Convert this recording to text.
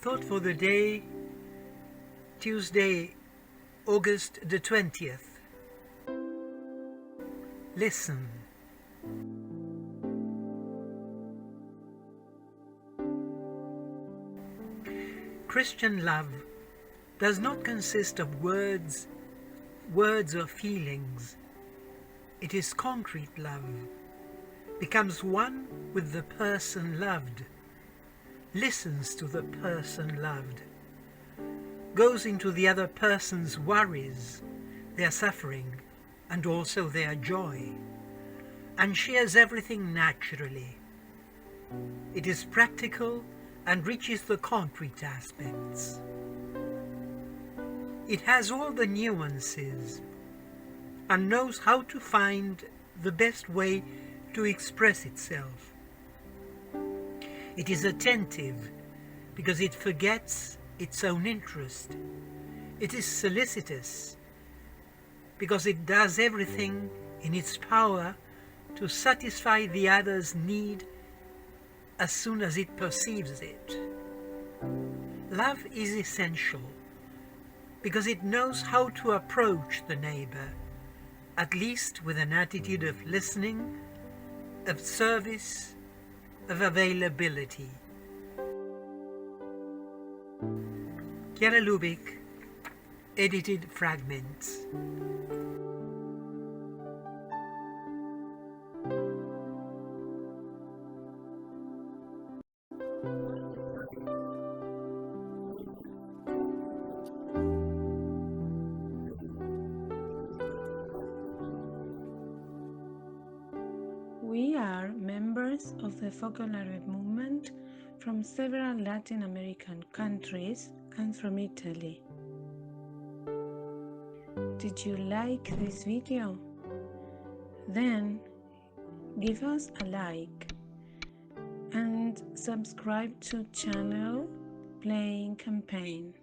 Thought for the day, Tuesday, August the 20th. Listen. Christian love does not consist of words or feelings. It is concrete love, becomes one with the person loved, listens to the person loved, goes into the other person's worries, their suffering, and also their joy, and shares everything naturally. It is practical and reaches the concrete aspects. It has all the nuances and knows how to find the best way to express itself. It is attentive because it forgets its own interest. It is solicitous because it does everything in its power to satisfy the other's need as soon as it perceives it. Love is essential because it knows how to approach the neighbor, at least with an attitude of listening, of service, of availability. Chiara Lubich, edited fragments. We are members of the Focolare movement from several Latin American countries and from Italy. Did you like this video? Then give us a like and subscribe to channel Playing Campaign.